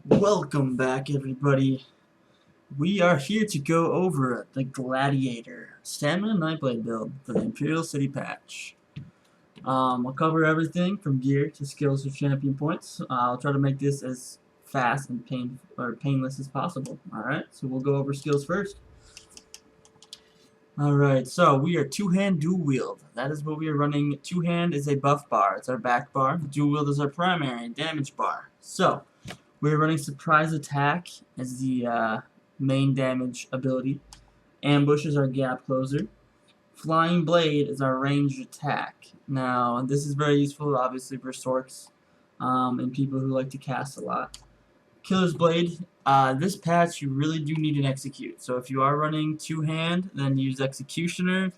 Welcome back, everybody. We are here to go over the Gladiator Stamina Nightblade build for the Imperial City patch. I'll cover everything from gear to skills to champion points. I'll try to make this as fast and painless as possible. Alright, so we'll go over skills first. Alright, so we are two-hand dual wield. That is what we are running. Two-hand is a buff bar. It's our back bar. Dual wield is our primary damage bar. So, we're running Surprise Attack as the main damage ability. Ambush is our gap closer. Flying Blade is our ranged attack. Now, this is very useful, obviously, for Sorks and people who like to cast a lot. Killer's Blade. This patch, you really do need an Execute. So if you are running two-hand, then use Executioner.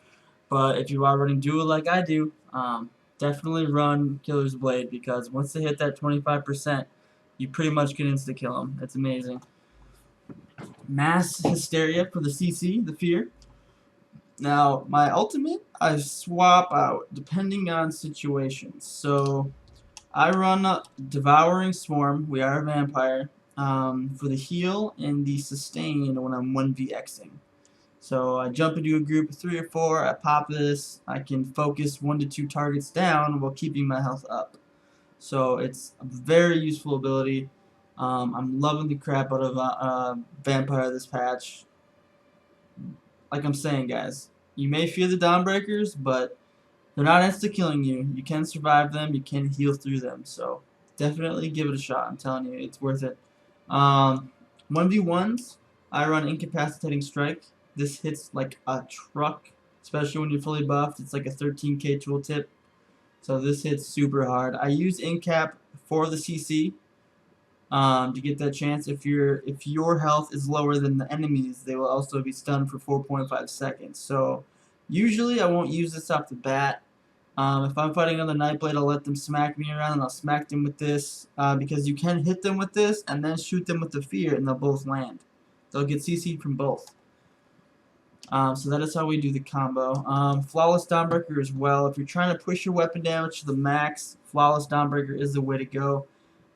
But if you are running dual like I do, definitely run Killer's Blade, because once they hit that 25%, you pretty much can insta-kill them. It's amazing. Mass Hysteria for the CC, the Fear. Now, my ultimate, I swap out depending on situations. So, I run Devouring Swarm, we are a vampire, for the heal and the sustain when I'm 1vxing. So, I jump into a group of 3 or 4, I pop this, I can focus 1 to 2 targets down while keeping my health up. So it's a very useful ability. I'm loving the crap out of Vampire this patch. Like I'm saying, guys, you may fear the Dawnbreakers, but they're not insta-killing you. You can survive them. You can heal through them. So definitely give it a shot. I'm telling you, it's worth it. 1v1s, I run Incapacitating Strike. This hits like a truck, especially when you're fully buffed. It's like a 13k tooltip. So this hits super hard. I use Incap for the CC to get that chance. If your health is lower than the enemies, they will also be stunned for 4.5 seconds. So usually I won't use this off the bat. If I'm fighting another Nightblade, I'll let them smack me around and I'll smack them with this because you can hit them with this and then shoot them with the Fear and they'll both land. They'll get CC'd from both. So that is how we do the combo. Flawless Dawnbreaker as well. If you're trying to push your weapon damage to the max, Flawless Dawnbreaker is the way to go.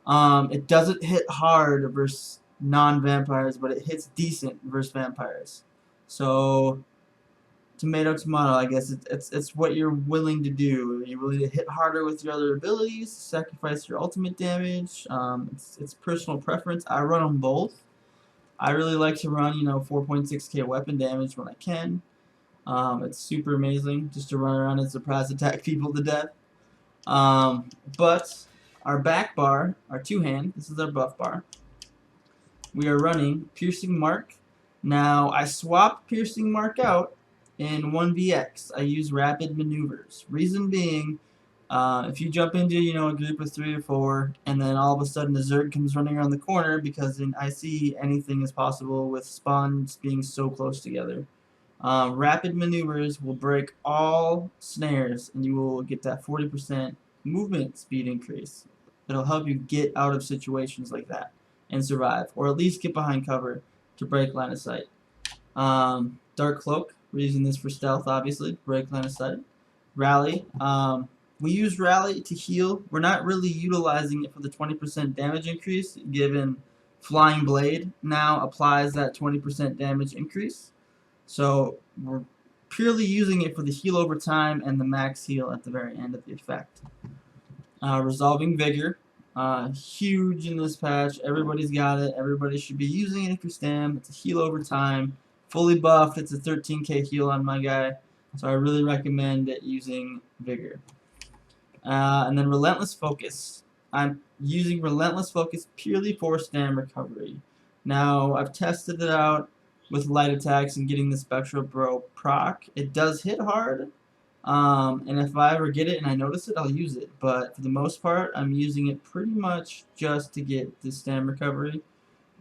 It doesn't hit hard versus non-vampires, but it hits decent versus vampires. So, tomato, I guess it's what you're willing to do. You're willing to hit harder with your other abilities, sacrifice your ultimate damage. It's personal preference. I run them both. I really like to run, 4.6k weapon damage when I can. It's super amazing just to run around and surprise attack people to death. But our back bar, our two-hand, this is our buff bar. We are running Piercing Mark. Now, I swap Piercing Mark out in 1vx. I use Rapid Maneuvers. Reason being, if you jump into, a group of 3 or 4, and then all of a sudden the Zerg comes running around the corner, because in IC anything is possible with spawns being so close together. Rapid Maneuvers will break all snares, and you will get that 40% movement speed increase. It'll help you get out of situations like that and survive, or at least get behind cover to break line of sight. Dark Cloak, we're using this for stealth, obviously, break line of sight. Rally, we use Rally to heal. We're not really utilizing it for the 20% damage increase, given Flying Blade now applies that 20% damage increase. So we're purely using it for the heal over time and the max heal at the very end of the effect. Resolving Vigor, huge in this patch. Everybody's got it. Everybody should be using it if you're Stam. It's a heal over time. Fully buffed, it's a 13k heal on my guy. So I really recommend using Vigor. And then Relentless Focus. I'm using Relentless Focus purely for Stam recovery. Now, I've tested it out with light attacks and getting the Spectral Bro proc. It does hit hard, and if I ever get it and I notice it, I'll use it. But for the most part, I'm using it pretty much just to get the Stam recovery,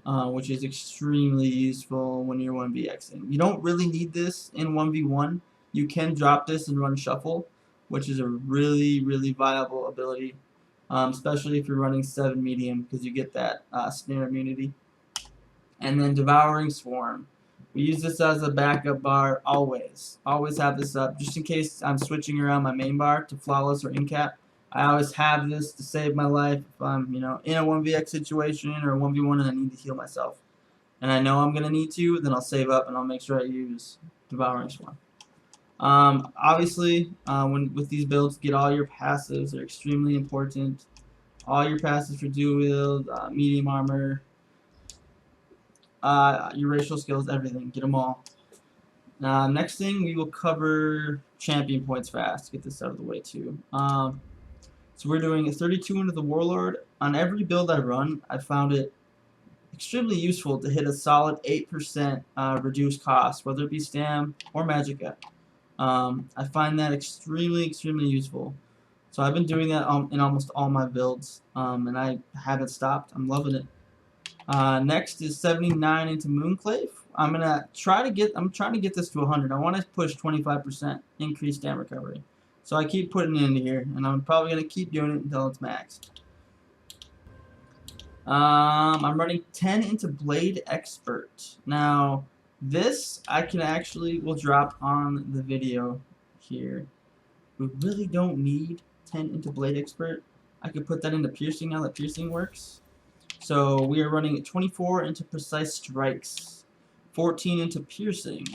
which is extremely useful when you're 1vxing. You don't really need this in 1v1. You can drop this and run Shuffle, which is a really, really viable ability, especially if you're running 7 medium, because you get that snare immunity. And then Devouring Swarm. We use this as a backup bar always. Always have this up, just in case I'm switching around my main bar to Flawless or Incap. I always have this to save my life if I'm, in a 1vx situation or a 1v1 and I need to heal myself. And I know I'm going to need to, then I'll save up and I'll make sure I use Devouring Swarm. Obviously, with these builds, get all your passives. They're extremely important. All your passives for dual wield, medium armor, your racial skills, everything. Get them all. Next thing, we will cover champion points fast. Get this out of the way too. So we're doing a 32 into the Warlord. On every build I run, I found it extremely useful to hit a solid 8% reduced cost, whether it be Stam or Magicka. I find that extremely useful. So I've been doing that in almost all my builds, and I haven't stopped. I'm loving it. Next is 79 into Moonclave. I'm trying to get this to 100. I want to push 25% increased Stam recovery. So I keep putting it into here, and I'm probably going to keep doing it until it's maxed. I'm running 10 into Blade Expert. Now, this I can will drop on the video here. We really don't need 10 into Blade Expert. I could put that into Piercing now that Piercing works. So we are running 24 into Precise Strikes, 14 into Piercing,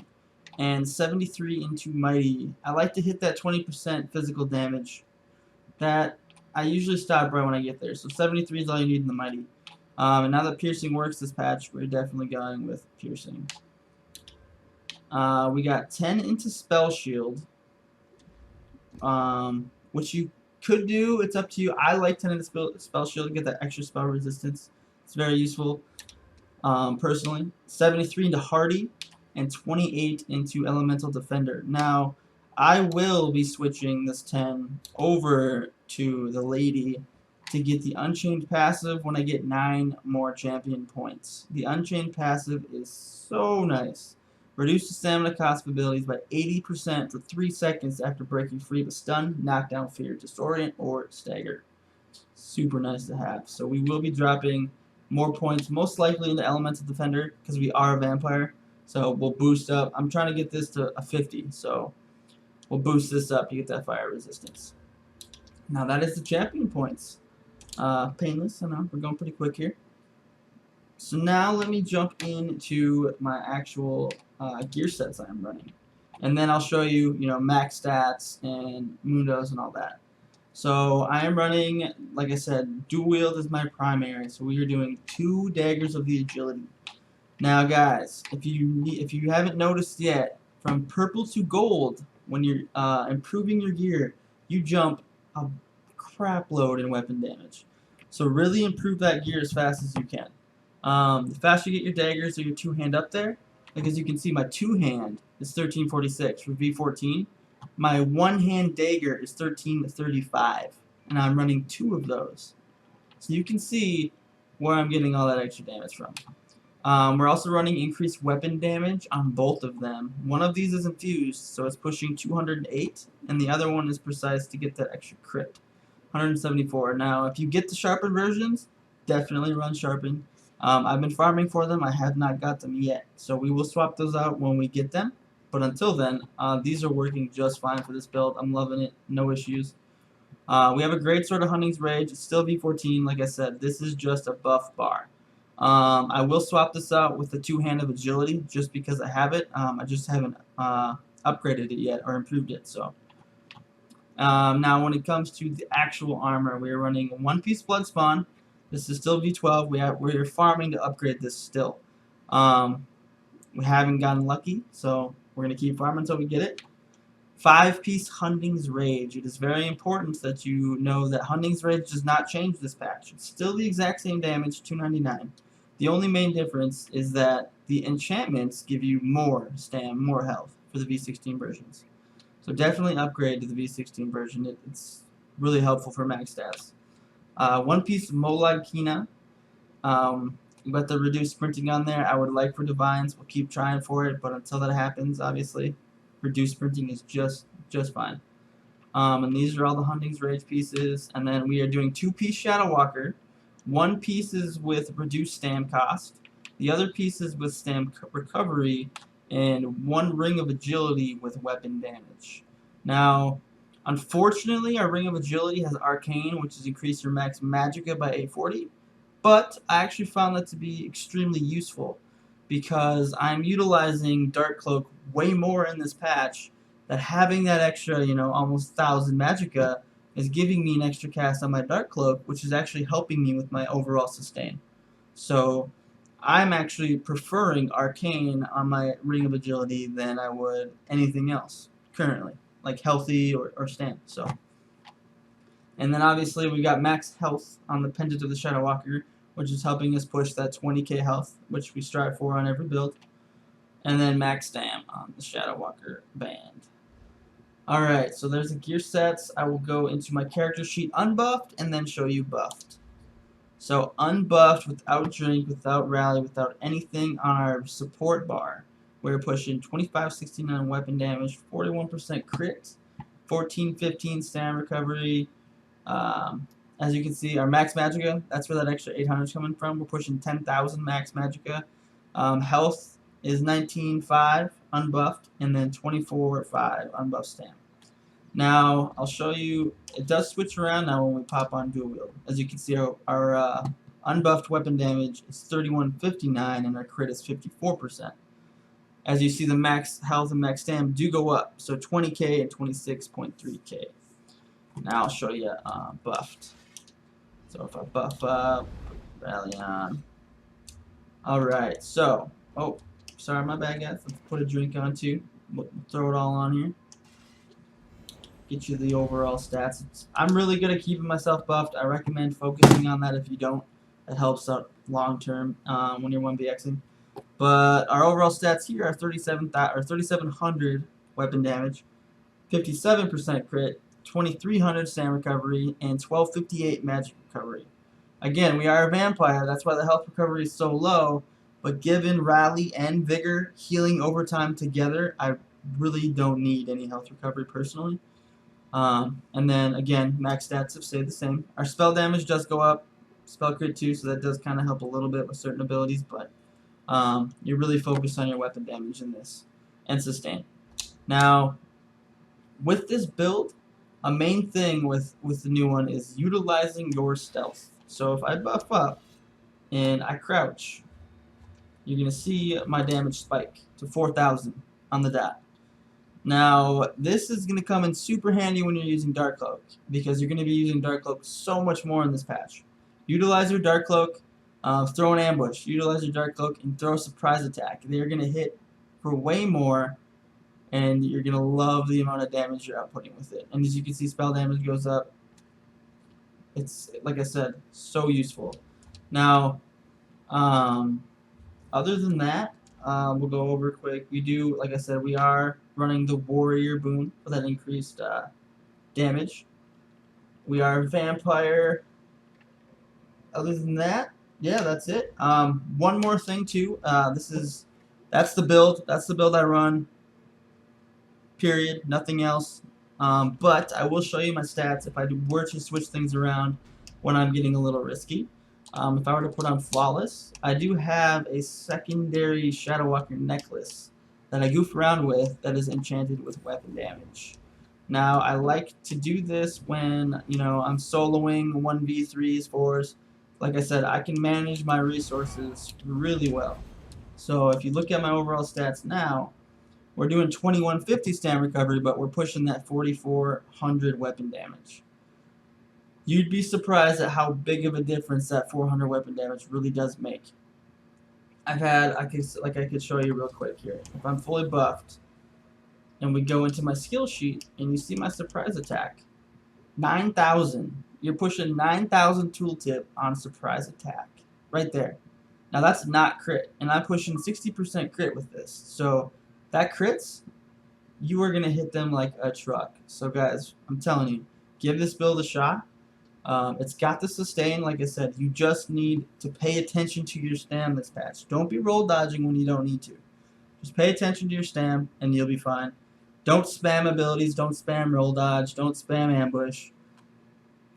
and 73 into Mighty. I like to hit that 20% physical damage. That I usually stop right when I get there. So 73 is all you need in the Mighty. And now that Piercing works this patch, we're definitely going with Piercing. We got 10 into Spell Shield, which you could do. It's up to you. I like 10 into Spell Shield to get that extra spell resistance. It's very useful, personally. 73 into Hardy, and 28 into Elemental Defender. Now, I will be switching this 10 over to the Lady to get the Unchained passive when I get 9 more champion points. The Unchained passive is so nice. Reduce the stamina cost of abilities by 80% for 3 seconds after breaking free of a stun, knockdown, fear, disorient, or stagger. Super nice to have. So we will be dropping more points, most likely into Elemental Defender, because we are a vampire. So we'll boost up. I'm trying to get this to a 50, so we'll boost this up to get that fire resistance. Now that is the champion points. Painless, I know, we're going pretty quick here. So now let me jump into my actual gear sets I'm running. And then I'll show you, max stats and mundos and all that. So I am running, like I said, dual wield is my primary. So we are doing 2 daggers of the agility. Now guys, if you haven't noticed yet, from purple to gold, when you're improving your gear, you jump a crap load in weapon damage. So really improve that gear as fast as you can. The faster you get your daggers or your 2-hand up there, like as you can see, my 2-hand is 1346 for V14. My 1-hand dagger is 1335, and I'm running 2 of those. So you can see where I'm getting all that extra damage from. We're also running increased weapon damage on both of them. One of these is infused, so it's pushing 208, and the other one is precise to get that extra crit, 174. Now, if you get the sharpened versions, definitely run sharpened. I've been farming for them. I have not got them yet, so we will swap those out when we get them. But until then, these are working just fine for this build. I'm loving it. No issues. We have a great sort of Hunting's Rage. It's still V14. Like I said, this is just a buff bar. I will swap this out with the 2-hand of agility just because I have it. I just haven't upgraded it yet or improved it. So now when it comes to the actual armor, we are running 1-piece blood spawn. This is still V12. We're farming to upgrade this still. We haven't gotten lucky, so we're going to keep farming until we get it. 5-piece Hunting's Rage. It is very important that you know that Hunting's Rage does not change this patch. It's still the exact same damage, 299. The only main difference is that the enchantments give you more stam, more health for the V16 versions. So definitely upgrade to the V16 version. It's really helpful for max stats. 1-piece Molag Kina. But the reduced sprinting on there, I would like for Divines. We'll keep trying for it, but until that happens, obviously, reduced sprinting is just fine. And these are all the Hunting's Rage pieces. And then we are doing 2-piece Shadow Walker. 1 piece is with reduced stam cost. The other piece is with stam recovery, and 1 ring of agility with weapon damage. Now, Unfortunately, our Ring of Agility has Arcane, which has increased your max Magicka by 840. But I actually found that to be extremely useful because I'm utilizing Dark Cloak way more in this patch. That having that extra, almost 1,000 Magicka is giving me an extra cast on my Dark Cloak, which is actually helping me with my overall sustain. So I'm actually preferring Arcane on my Ring of Agility than I would anything else currently, like Healthy or Stam. So. And then obviously we got max health on the Pendant of the Shadow Walker, which is helping us push that 20k health, which we strive for on every build. And then max Stam on the Shadow Walker band. Alright, so there's the gear sets. I will go into my character sheet unbuffed and then show you buffed. So unbuffed, without drink, without rally, without anything on our support bar, we're pushing 2569 weapon damage, 41% crit, 1415 Stam recovery. As you can see, our max Magicka, that's where that extra 800 is coming from. We're pushing 10,000 max Magicka. Health is 19.5 unbuffed, and then 24.5 unbuffed Stam. Now, I'll show you, it does switch around now when we pop on dual wield. As you can see, our unbuffed weapon damage is 3159, and our crit is 54%. As you see, the max health and max Stam do go up, so 20k and 26.3k. Now I'll show you buffed. So if I buff up, rally on. Alright, so, oh, sorry, my bad guys. Let's put a drink on too. We'll throw it all on here. Get you the overall stats. I'm really good at keeping myself buffed. I recommend focusing on that if you don't. It helps out long term when you're 1BXing. But our overall stats here are 3,700 weapon damage, 57% crit, 2,300 Stam recovery, and 1,258 magic recovery. Again, we are a vampire, that's why the health recovery is so low, but given rally and vigor healing over time together, I really don't need any health recovery personally. And then again, max stats have stayed the same. Our spell damage does go up, spell crit too, so that does kind of help a little bit with certain abilities, but you're really focused on your weapon damage in this, and sustain. Now, with this build, a main thing with the new one is utilizing your stealth. So if I buff up and I crouch, you're going to see my damage spike to 4,000 on the dot. Now, this is going to come in super handy when you're using Dark Cloak, because you're going to be using Dark Cloak so much more in this patch. Utilize your Dark Cloak, throw an ambush, utilize your Dark Cloak, and throw a surprise attack. They're going to hit for way more, and you're going to love the amount of damage you're outputting with it. And as you can see, spell damage goes up. It's, like I said, so useful. Now, other than that, we'll go over quick. We do, like I said, we are running the Warrior boon for that increased damage. We are Vampire. Other than that, yeah, that's it. One more thing too. That's the build. That's the build I run. Period. Nothing else. But I will show you my stats if I were to switch things around when I'm getting a little risky. If I were to put on Flawless, I do have a secondary Shadow Walker necklace that I goof around with that is enchanted with weapon damage. Now, I like to do this when, I'm soloing 1v3s, 4s. Like I said, I can manage my resources really well. So if you look at my overall stats now, we're doing 2150 Stam recovery, but we're pushing that 4400 weapon damage. You'd be surprised at how big of a difference that 400 weapon damage really does make. I could show you real quick here. If I'm fully buffed, and we go into my skill sheet, and you see my surprise attack, 9,000. You're pushing 9,000 tooltip on surprise attack, right there. Now that's not crit, and I'm pushing 60% crit with this. So that crits, you are gonna hit them like a truck. So guys, I'm telling you, give this build a shot. It's got the sustain, like I said. You just need to pay attention to your Stam this patch. Don't be roll dodging when you don't need to. Just pay attention to your Stam, and you'll be fine. Don't spam abilities. Don't spam roll dodge. Don't spam ambush.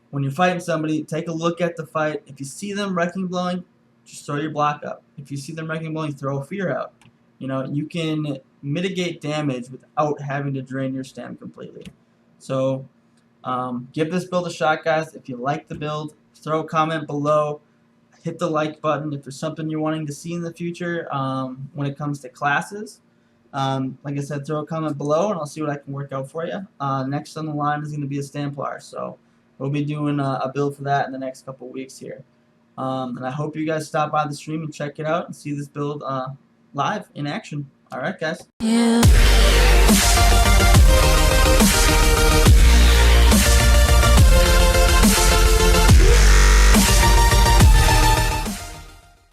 When you're fighting somebody, take a look at the fight. If you see them wrecking blowing, just throw your block up. If you see them wrecking blowing, throw a fear out. You can mitigate damage without having to drain your Stam completely. So Give this build a shot, guys. If you like the build, throw a comment below. Hit the like button if there's something you're wanting to see in the future when it comes to classes. Like I said, throw a comment below and I'll see what I can work out for you. Next on the line is going to be a Stamplar, so we'll be doing a build for that in the next couple weeks here. And I hope you guys stop by the stream and check it out and see this build live in action. Alright, guys. Yeah.